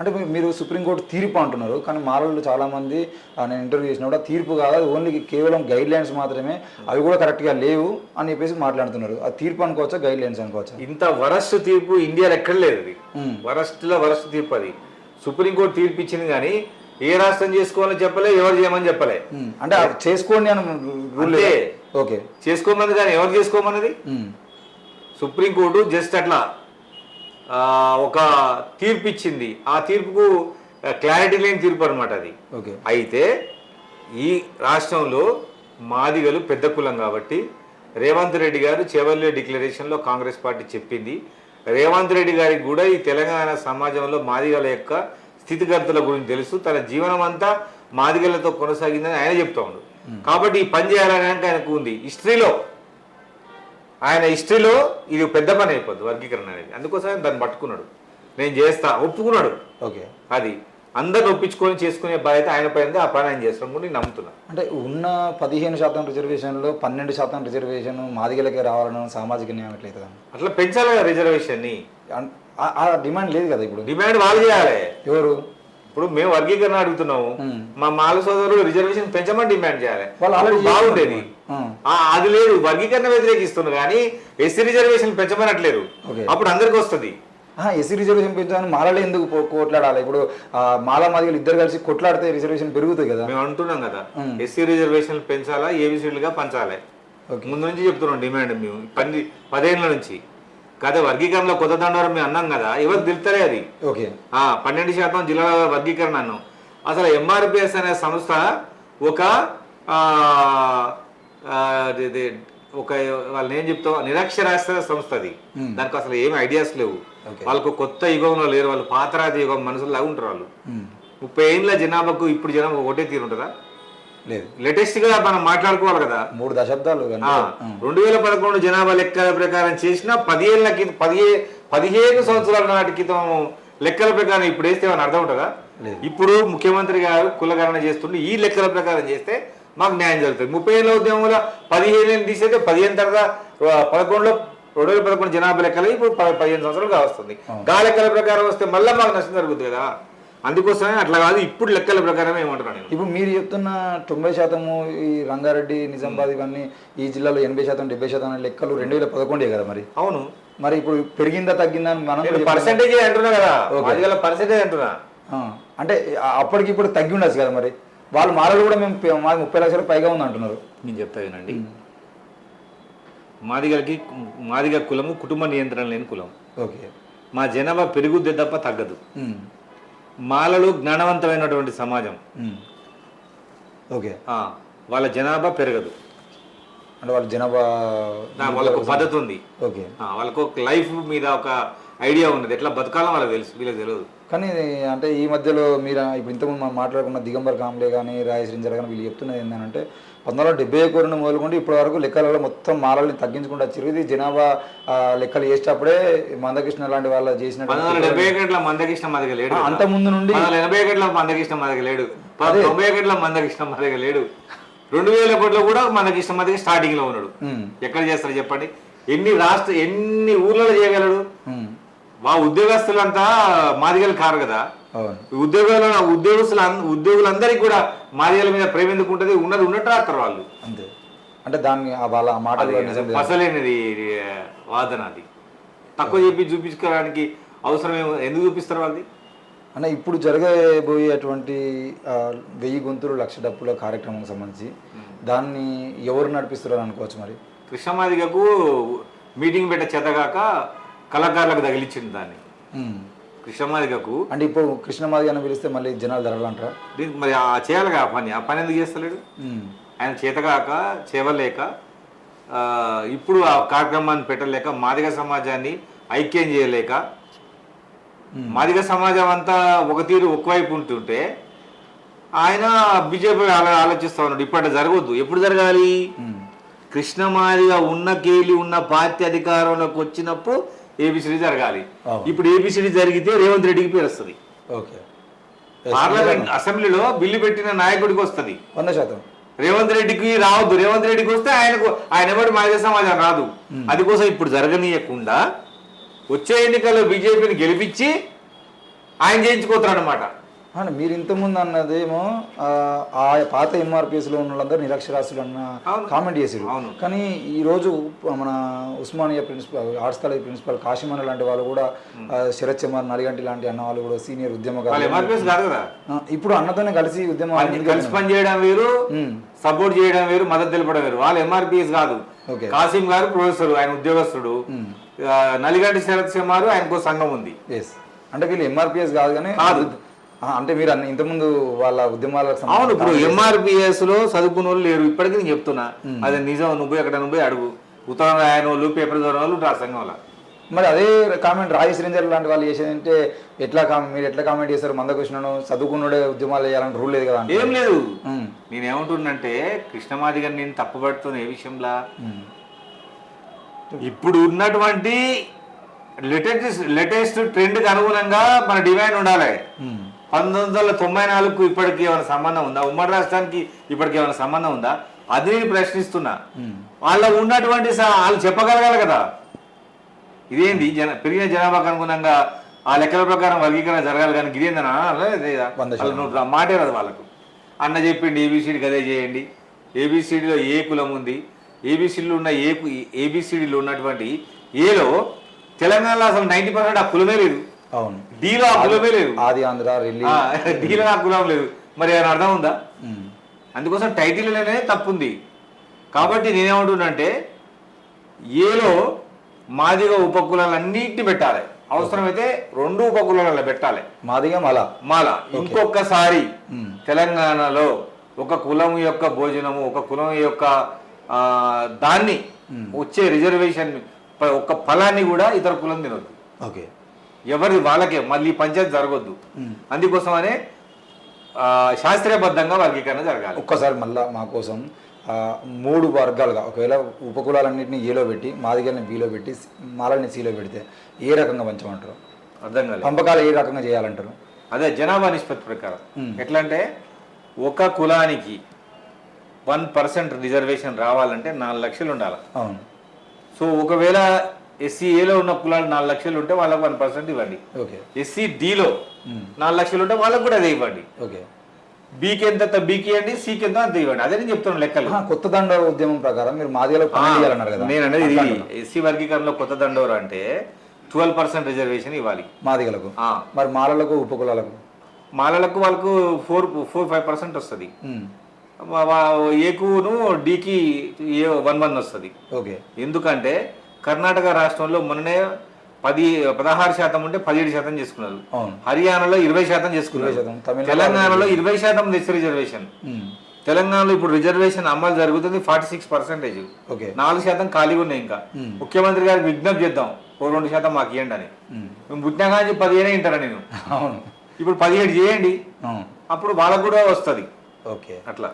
అంటే మీరు సుప్రీంకోర్టు తీర్పు అంటున్నారు, కానీ మాలలు చాలామంది నేను ఇంటర్వ్యూ చేసినప్పుడు తీర్పు కాదు, అది ఓన్లీ కేవలం గైడ్ లైన్స్ మాత్రమే, అవి కూడా కరెక్ట్గా లేవు అని చెప్పేసి మాట్లాడుతున్నారు. ఆ తీర్పు అనుకోవచ్చా, గైడ్ లైన్స్ అనుకోవచ్చా? ఇంత వరస్ట్ తీర్పు ఇండియాలో ఎక్కడ లేదు. అది వరస్ట్లో వరస్ట్ తీర్పు. అది సుప్రీంకోర్టు తీర్పు ఇచ్చింది కానీ ఏ రాష్ట్రం చేసుకోవాలని చెప్పలే, ఎవరు చేయమని చెప్పలే. అంటే చేసుకోండి అని రూల్. ఓకే, చేసుకోమన్నది కానీ ఎవరు చేసుకోమన్నది? సుప్రీంకోర్టు జస్ట్ అట్లా ఒక తీర్పు ఇచ్చింది. ఆ తీర్పుకు క్లారిటీ లేని తీర్పు అనమాట అది. అయితే ఈ రాష్ట్రంలో మాదిగలు పెద్ద కులం కాబట్టి రేవంత్ రెడ్డి గారు చెవెల్లి డిక్లరేషన్లో కాంగ్రెస్ పార్టీ చెప్పింది. రేవంత్ రెడ్డి గారికి కూడా ఈ తెలంగాణ సమాజంలో మాదిగల యొక్క స్థితిగతుల గురించి తెలుసు, తన జీవనం అంతా మాదిగలతో కొనసాగిందని ఆయన చెప్తా ఉండు. కాబట్టి ఈ పని చేయాలని ఆయనకు ఉంది హిస్టరీలో. ఆయన హిస్టరీలో ఇది పెద్ద పని అయిపోద్ది వర్గీకరణ అనేది. అందుకోసం ఆయన దాన్ని పట్టుకున్నాడు, నేను చేస్తా ఒప్పుకున్నాడు. ఓకే, అది అందరిని ఒప్పించుకొని చేసుకునే బాధ్యత ఆయన పైన, ఆ పని ఆయన చేస్తాం కూడా నేను నమ్ముతున్నా. అంటే ఉన్న 15% రిజర్వేషన్లో 12% రిజర్వేషన్ మాదిగలకే రావాలని సామాజిక న్యాయం ఎట్లయితే అట్లా పెంచాలి కదా రిజర్వేషన్ని. ఆ డిమాండ్ లేదు కదా ఇప్పుడు. డిమాండ్ వాళ్ళు చేయాలి. ఎవరు? ఇప్పుడు మేము వర్గీకరణ అడుగుతున్నాము, మా మాల సోదరులు రిజర్వేషన్ పెంచమని డిమాండ్ చేయాలి. వాళ్ళు బాగుండేది. అది లేదు, వర్గీకరణ వ్యతిరేకిస్తున్నారు కానీ ఎస్సీ రిజర్వేషన్ పెంచమనట్లేదు. అప్పుడు అందరికి వస్తుంది. ఎస్సీ రిజర్వేషన్ పెంచాలని మాలలో ఎందుకు కొట్లాడాలి? ఇప్పుడు మాలా మాదిగలు ఇద్దరు కలిసి కొట్లాడితే రిజర్వేషన్ పెరుగుతుంది కదా. మేము అంటున్నాం కదా, ఎస్సీ రిజర్వేషన్ పెంచాలా, ఏబిసిడ్లుగా పంచాలి. ముందు నుంచి చెప్తున్నాం డిమాండ్ మేము 10 ఏళ్ళ నుంచి. కదా వర్గీకరణలో కొత్త దండవరం మేము అన్నాం కదా, ఎవరు తెలుస్తలే అది. 12% జిల్లాల వర్గీకరణ అన్నాం. అసలు ఎంఆర్పిఎస్ అనే సంస్థ ఒక వాళ్ళని ఏం చెప్తావు, నిరక్షరాస్యత సంస్థ అది. దానికి అసలు ఏమి ఐడియాస్ లేవు. వాళ్ళకు కొత్త యుగంలో లేరు, వాళ్ళు పాతరాతి యుగం మనుషులు ఉంటారు. వాళ్ళు 30 ఏళ్ళ జనాభాకు ఇప్పుడు జనాభా ఒకటే తీరు ఉంటుందా? లేదు. లేటెస్ట్ గా మనం మాట్లాడుకోవాలి కదా, 3 దశాబ్దాలు. 2011 జనాభా లెక్కల ప్రకారం చేసిన 15 సంవత్సరాల నాటి క్రితం లెక్కల ప్రకారం ఇప్పుడు వేస్తే ఏమైనా అర్థం ఉంటుందా? ఇప్పుడు ముఖ్యమంత్రి గారు కులగణన చేస్తుండే ఈ లెక్కల ప్రకారం చేస్తే మాకు న్యాయం జరుగుతుంది. 30 ఏళ్ళ ఉద్యమంలో 15 తీసేస్తే 15 తర్వాత 2011 జనాభా లెక్కలు ఇప్పుడు 15 సంవత్సరాలుగా వస్తుంది. గా లెక్కల ప్రకారం వస్తే మళ్ళీ మాకు నష్టం జరుగుతుంది కదా. అందుకోసమే అట్లా కాదు, ఇప్పుడు లెక్కల ప్రకారం ఏమంటున్నాను నేను. ఇప్పుడు మీరు చెప్తున్న 90% ఈ రంగారెడ్డి, నిజామాబాద్ ఇవన్నీ ఈ జిల్లాలో 80% 70% లెక్కలు 2011 కదా మరి. అవును, మరి ఇప్పుడు పెరిగిందా తగ్గిందా మనం పర్సెంటేజ్ అంటున్నా కదా, పర్సెంటేజ్ అంటున్నా. అంటే అప్పటికి ఇప్పుడు తగ్గి ఉండొచ్చు కదా మరి. వాళ్ళు మాలలు కూడా మేము మాది 30 లక్షల పైగా ఉంది అంటున్నారు. నేను చెప్తా వినండి, మాదిగ కులము కుటుంబ నియంత్రణ లేని కులం. ఓకే, మా జనాభా పెరుగుద్దే తప్ప తగ్గదు. మాలలు జ్ఞానవంతమైనటువంటి సమాజం. ఓకే, వాళ్ళ జనాభా పెరగదు. అంటే వాళ్ళ జనాభా వాళ్ళకు పద్ధతి ఉంది. ఓకే, వాళ్ళకు ఒక లైఫ్ మీద ఒక ఐడియా ఉన్నది, ఎట్లా బతకాలో వాళ్ళకి తెలుసు, వీళ్ళకి తెలియదు. కానీ అంటే ఈ మధ్యలో మీరు ఇప్పుడు ఇంతకుముందు మనం మాట్లాడుకున్న దిగంబర్ కాంబ్లే కానీ రాయశ్రీంజర్ కానీ వీళ్ళు చెప్తున్నది ఏంటంటే 1971 మొదలుకుంటే ఇప్పటి వరకు లెక్కలలో మొత్తం మాలల్ని తగ్గించుకుంటూ వచ్చారు. ఇది జనాభా లెక్కలు చేసేటప్పుడే మందకృష్ణ లాంటి వాళ్ళు చేసిన 1971 మందకృష్ణ మదగ లేడు, అంత ముందు నుండి 1981 మందకృష్ణ మదగ లేడు, 1991 మందకృష్ణ మదగ లేడు, 2001 కూడా మందకృష్ణ మదగ స్టార్టింగ్ లో ఉన్నాడు. ఎక్కడ చేస్తారు చెప్పండి? ఎన్ని ఊర్లలో చేయగలడు? మా ఉద్యోగస్తులంతా మాదిగలు కారు కదా. ఉద్యోగులందరికీ కూడా మాదిగల మీద ప్రేమ ఎందుకు ఉంటుంది? ఉన్నది ఉన్నట్టు రాస్తారు వాళ్ళు అంతే. అంటే దాన్ని వాళ్ళ మాటలు అసలేనిది వాదన. అది తక్కువ చెప్పి చూపించుకోవడానికి అవసరం ఎందుకు చూపిస్తారు వాళ్ళది? అంటే ఇప్పుడు జరగబోయేటువంటి 1000 గొంతులు 1,00,000 డప్పుల కార్యక్రమానికి సంబంధించి దాన్ని ఎవరు నడిపిస్తారు అనుకోవచ్చు మరి? కృష్ణమాదిగకు మీటింగ్ పెట్టే చేతగాక కళాకారులకు తగిలిచ్చింది దాన్ని కృష్ణమాదిగకు. అంటే ఇప్పుడు కృష్ణమాదిగ అని పిలిస్తే మళ్ళీ జనాలు ధరలంటారా? దీనికి మరి చేయాలిగా ఆ పని ఎందుకు చేస్తలేడు? ఆయన చేతగాక చేయలేక ఇప్పుడు ఆ కార్యక్రమాన్ని పెట్టలేక మాదిగ సమాజాన్ని ఐక్యం చేయలేక మాదిగ సమాజం అంతా ఒక తీరు ఒకవైపు ఉంటుంటే ఆయన బీజేపీ ఆలోచిస్తా ఉన్నాడు. ఇప్పుడు జరగవద్దు. ఎప్పుడు జరగాలి? కృష్ణమాదిగ ఉన్న కేలి ఉన్న పార్టీ అధికారంలోకి వచ్చినప్పుడు ఏబిసిడి జరగాలి. ఇప్పుడు ఏబిసిడి జరిగితే రేవంత్ రెడ్డికి పేరు వస్తుంది. పార్లమెంట్ అసెంబ్లీలో బిల్లు పెట్టిన నాయకుడికి వస్తుంది 100%. రేవంత్ రెడ్డికి రావద్దు. రేవంత్ రెడ్డికి వస్తే ఆయన ఎవరు మాదిగ సమాజం రాదు. అది కోసం ఇప్పుడు జరగనీయకుండా వచ్చే ఎన్నికల్లో బీజేపీని గెలిపించి ఆయన చేయించుకోతారు అనమాట. అంటే మీరు ఇంతకుముందు అన్నదేమో ఆ పాత ఎంఆర్పిఎస్లో ఉన్న వాళ్ళందరూ నిరక్షరాస్యులు అన్న కామెంట్ చేసారు. కానీ ఈరోజు మన Osmania principal arts college principal కాశీమన్ లాంటి వాళ్ళు కూడా శరత్ చమర్ నలిగంటి లాంటి అన్న వాళ్ళు కూడా సీనియర్ ఉద్యమకారులు ఇప్పుడు అన్నతోనే కలిసి కలిసి పని చేయడం వేరు, సపోర్ట్ చేయడం వేరు, మద్దతు తెలపడం వేరు. వాళ్ళు ఎంఆర్పిఎస్ కాదు. కాసిం గారు ప్రొఫెసర్, ఆయన ఉద్యోగస్తుడు. నలిగంటి శరత్ చమర్ ఆయనకు సంఘం ఉంది. అంటే వీళ్ళు ఎంఆర్పిఎస్ కాదు కానీ అంటే మీరు ఇంతకుముందు వాళ్ళ ఉద్యమాలకు అవును. ఇప్పుడు ఎంఆర్పిఎస్ లో చదువుకున్న వాళ్ళు లేరు ఇప్పటికీ. నేను చెప్తున్నా అది నిజం. నువ్వు ఎక్కడ నువ్వు అడుగు. ఉత్తరం రాయని వాళ్ళు, పేపర్ చదివిన వాళ్ళు ఉంటారు సంఘం వల్ల. మరి అదే కామెంట్ రాజేష్ రేంజర్ లాంటి వాళ్ళు చేసేదంటే మీరు ఎట్లా కామెంట్ చేస్తారు? మందకృష్ణను చదువుకున్నాడే ఉద్యమాలు చేయాలని రూల్ లేదు కదా? ఏం లేదు. నేనేమంటున్నంటే కృష్ణమాది గారిని నేను తప్పుపడుతున్నా ఏ విషయంలో. ఇప్పుడు ఉన్నటువంటి లేటెస్ట్ ట్రెండ్కి అనుగుణంగా మన డిమాండ్ ఉండాలి. 1994కు ఇప్పటికి ఏమైనా సంబంధం ఉందా? ఉమ్మడి రాష్ట్రానికి ఇప్పటికి ఏమైనా సంబంధం ఉందా? అది నేను ప్రశ్నిస్తున్నా. వాళ్ళ ఉన్నటువంటి వాళ్ళు చెప్పగలగాలి కదా. ఇదేంది పెరిగిన జనాభాకు అనుగుణంగా ఆ లెక్కల ప్రకారం వర్గీకరణ జరగాలి. కానీ ఇదేందనా మాటే రాదు వాళ్ళకు. అన్న చెప్పిండి ఏబిసిడి అదే చేయండి. ఏబిసిడిలో ఏ కులం ఉంది, ఏబిసిడిలో ఉన్న ఏబిసిడిలో ఉన్నటువంటి ఏలో తెలంగాణలో అసలు 90% ఆ కులమే లేదు. అవును. డీలో ఆ కులమే లేదు. ఆది ఆంధ్ర డీలో ఆ కులం లేదు. మరి ఏమైనా అర్థం ఉందా? అందుకోసం టైటిల్లోనే తప్పు ఉంది. కాబట్టి నేనేమంటున్నానంటే ఏలో మాదిగ ఉపకులాలన్నింటినీ పెట్టాలి. అవసరమైతే 2 ఉపకులాలలో పెట్టాలి. మాదిగ మాల. ఇంకొకసారి తెలంగాణలో ఒక కులం యొక్క భోజనము, ఒక కులం యొక్క దాన్ని వచ్చే రిజర్వేషన్ ఒక ఫలాన్ని కూడా ఇతర కులం తినొద్దు. ఓకే. ఎవరిది వాళ్ళకే, మళ్ళీ పంచాయతీ జరగొద్దు. అందుకోసమనే శాస్త్రీయబద్ధంగా వర్గీకరణ జరగాలి. ఒక్కసారి మళ్ళా మా కోసం 3 వర్గాలుగా ఒకవేళ ఉపకులాలన్నింటినీ ఏలో పెట్టి, మాదిగల్ని బీలో పెట్టి, మాలని సీలో పెడితే ఏ రకంగా పంచమంటారు? అర్థం కాలేదు. పంపకాలు ఏ రకంగా చేయాలంటారు? అదే జనాభా నిష్పత్తి ప్రకారం. ఎట్లా అంటే ఒక కులానికి 1% రిజర్వేషన్ రావాలంటే 4 లక్షలు ఉండాలి. అవును. సో ఒకవేళ ఎస్సీ ఏలో ఉన్న కులాలు 4 లక్షలు ఉంటే వాళ్ళకు 1% ఇవ్వండి. ఎస్సీ డిలో 4 లక్షలు ఉంటే వాళ్ళకు కూడా అదే ఇవ్వండి. బీకి ఎంత బీకి ఇవ్వండి, సీకి ఎంత అంత ఇవ్వండి. అదే నేను చెప్తున్నాను లెక్కలు. కొత్త దండోర ఉద్యమం ప్రకారం మీరు మాదిగలో చేయాలన్నారు కదా. నేను అనేది ఎస్సీ వర్గీకరణలో కొత్త దండోర అంటే 12% రిజర్వేషన్ ఇవ్వాలి మాదిగలకు. మరి మాలలకు ఉపకులాలకు వాళ్ళకు 4-5% వస్తుంది. ఏకును డీకి 1-1 వస్తుంది. ఎందుకంటే కర్ణాటక రాష్ట్రంలో మొన్ననే 16% ఉంటే 17% చేసుకున్నారు. హర్యానాలో 20% చేసుకున్నారు. తెలంగాణలో 20% తెచ్చి రిజర్వేషన్. తెలంగాణలో ఇప్పుడు రిజర్వేషన్ అమలు జరుగుతుంది 46%. 4% ఖాళీగా ఉన్నాయి. ఇంకా ముఖ్యమంత్రి గారికి విజ్ఞప్తి చేద్దాం, 2% మాకు ఇవ్వండి అని. మేము పుట్టినా కానీ 15 వింటారా నేను. ఇప్పుడు 17 చేయండి, అప్పుడు వాళ్ళకు కూడా వస్తుంది. అట్లా.